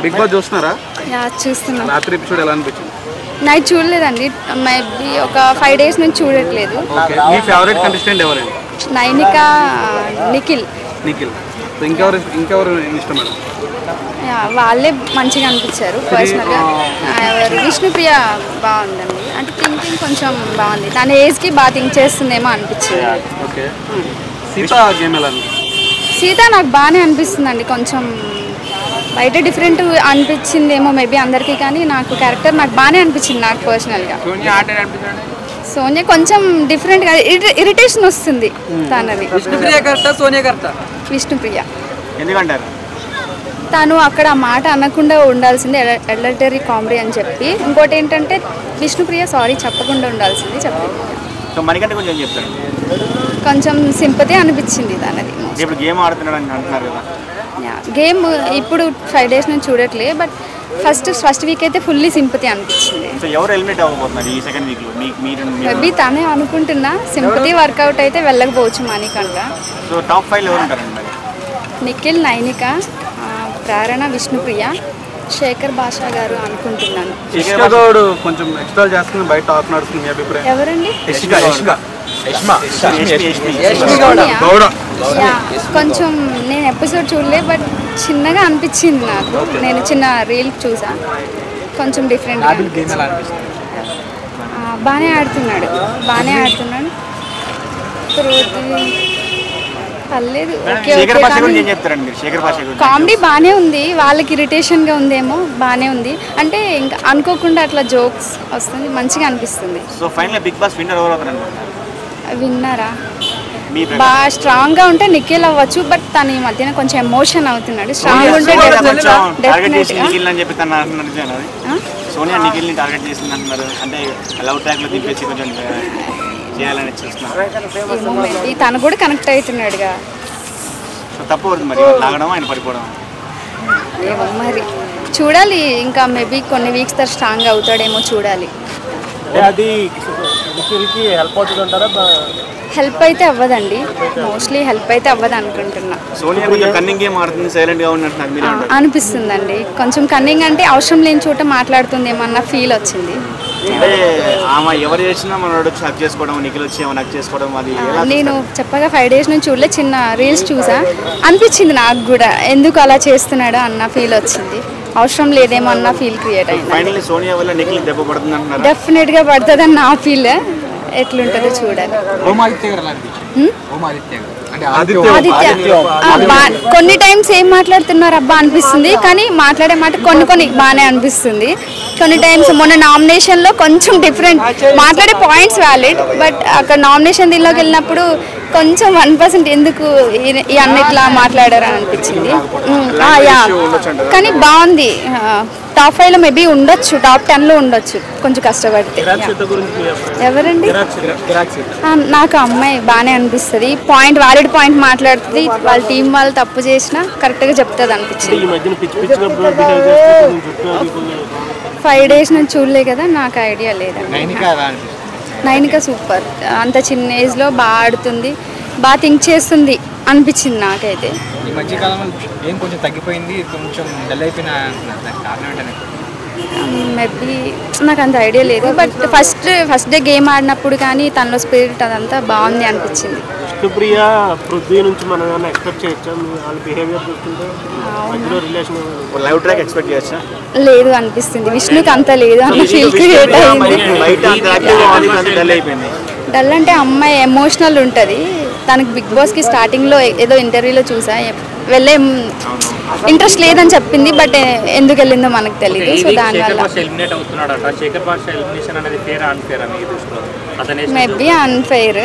Big boss చూస్తున్నారా? చూస్తున్నాం. రాత్రి ఎపిసోడ్ ఎలా అనిపించింది? నైట్ చూడలేదండి, మేబీ ఒక 5 days నుంచి చూడట్లేదు. మీ ఫేవరెట్ కంటెస్టెంట్ ఎవరండి? నైనిక, నిఖిల్. ఇంకెవరు ఇష్టం మేడం? వాళ్ళే మంచిగా అనిపించారు పర్సనల్గా. విష్ణుప్రియ బాగుందండి, అంటే థింకింగ్ కొంచెం బాగుంది, తన ఏజ్కి బాగా థింక్ చేస్తుందేమో అనిపించింది. సీత నాకు బాగానే అనిపిస్తుందండి, కొంచెం బయట డిఫరెంట్ అనిపించిందేమో మేబీ అందరికీ, కానీ నాకు క్యారెక్టర్ నాకు బాగానే అనిపించింది నాకు పర్సనల్గా. సోనియా కొంచెం డిఫరెంట్గా ఇరిటేషన్ వస్తుంది తనది. విష్ణుప్రియ ఎందుకంటారు? తను అక్కడ ఆ మాట అనకుండా ఉండాల్సింది, ఎడల్టరీ కామెడీ అని చెప్పి. ఇంకోటి ఏంటంటే విష్ణుప్రియ సారీ చెప్పకుండా ఉండాల్సింది చెప్పి. కొంచెం సింపతి అనిపించింది తనది. గేమ్ ఇప్పుడు 5 days నుంచి చూడట్లే, బట్ ఫస్ట్ వీక్ అయితే ఫుల్లీ సింపతి అనిపించింది. మేబీ తనే అనుకుంటున్నా, సింపతి వర్కౌట్ అయితే వెళ్ళకపోవచ్చు మనకంట. నిఖిల్, నైనిక, ప్రేరణ, విష్ణుప్రియ, శేఖర్ భాషా గారు అనుకుంటున్నాను. కొంచెం ఎక్స్ట్రా చేస్తుంది, బయట టాప్ నడుస్తుంది, మీ అభిప్రాయం? ఎవరండి? కొంచెం నేను ఎపిసోడ్ చూడలే, బట్ చిన్నగా అనిపించింది నాకు. నేను చిన్న రీల్ చూసా, కొంచెం డిఫరెంట్. బాగానే ఆడుతున్నాడు. పర్లేదు, కామెడీ బాగానే ఉంది. వాళ్ళకి ఇరిటేషన్గా ఉందేమో, బాగానే ఉంది. అంటే ఇంకా అనుకోకుండా అట్లా జోక్స్ వస్తుంది, మంచిగా అనిపిస్తుంది. విన్నరా బాగా స్ట్రాంగ్ గా ఉంటే నిఖిల్ అవ్వచ్చు, బట్ తను ఈ మధ్యన కొంచెం ఎమోషన్ అవుతున్నాడు. స్ట్రాంగ్ ఉంటే తను కూడా కనెక్ట్ అవుతున్నాడుగా. ఏమో మరి చూడాలి, ఇంకా మేబీ కొన్ని వీక్స్ తర్వాత స్ట్రాంగ్ అవుతాడేమో, చూడాలి. హెల్ప్ అయితే అవ్వదండి, మోస్ట్లీ హెల్ప్ అయితే అవ్వదు అనుకుంటున్నా. అనిపిస్తుందండి, కొంచెం కన్నింగ్ అంటే అవసరం లేని చోట మాట్లాడుతుంది ఏమన్నా ఫీల్ వచ్చింది. నేను చెప్పగా 5 days నుంచి చూడలే, చిన్న రీల్స్ చూసా, అనిపించింది నాకు కూడా ఎందుకు అలా చేస్తున్నాడు అన్న ఫీల్ వచ్చింది. అవసరం లేదేమో అన్న ఫీల్ క్రియేట్ అయింది. డెఫినెట్గా పడుతుందని నా ఫీల్. ఎట్లుంటుందో చూడాలి. కొన్ని టైమ్స్ ఏం మాట్లాడుతున్నారు అబ్బా అనిపిస్తుంది, కానీ మాట్లాడే మాట కొన్ని బాగానే అనిపిస్తుంది. కొన్ని టైమ్స్ మొన్న నామినేషన్లో కొంచెం డిఫరెంట్ మాట్లాడే పాయింట్స్ వ్యాలిడ్, బట్ అక్కడ నామినేషన్ దీనిలోకి వెళ్ళినప్పుడు కొంచెం 1% ఎందుకు ఈ అన్నిట్లా మాట్లాడారు అని అనిపించింది. కానీ బాగుంది. టాప్ 5లో మేబీ ఉండొచ్చు, టాప్ 10లో ఉండొచ్చు కొంచెం కష్టపడితే. ఎవరండి? నాకు అమ్మాయి బాగానే అనిపిస్తుంది, వ్యాలిడ్ పాయింట్ మాట్లాడుతుంది. వాళ్ళ టీం వాళ్ళు తప్పు చేసినా కరెక్ట్గా చెప్తుంది అనిపించింది. 5 days నుంచి చూడలే కదా, నాకు ఐడియా లేదండి. నైనిక సూపర్, అంత చిన్న ఏజ్లో బాగా ఆడుతుంది, బాగా థింక్ చేస్తుంది అనిపించింది నాకైతే. ఈ మధ్యకాలంలో ఏం కొంచెం తగ్గిపోయింది, కొంచెం డల్ అయిపోయిన మేబీ నాకు అంత ఐడియా లేదు, బట్ ఫస్ట్ డే గేమ్ ఆడినప్పుడు కానీ తనలో స్పిరిట్ అదంతా బాగుంది అనిపించింది. విష్ణుప్రియ, పృథ్వీ నుంచి మనం ఏమైనా ఎక్స్పెక్ట్ చేయొచ్చా? వాళ్ళ బిహేవియర్ చూస్తుంటే లైవ్ ట్రాక్ ఎక్స్పెక్ట్ చేయొచ్చా? లేదు అనిపిస్తుంది, విష్ణుకి అంత లేదు అన్న ఫీల్ క్రియేట్ అయింది. డల్ అంటే అమ్మాయి ఎమోషనల్ ఉంటుంది. తనకి బిగ్ బాస్కి స్టార్టింగ్లో ఏదో ఇంటర్వ్యూలో చూసా, వెళ్ళే ఇంట్రెస్ట్ లేదని చెప్పింది, బట్ ఎందుకు వెళ్ళిందో మనకు తెలియదు. సో దానివల్ల మేబీ అన్ఫెయిర్.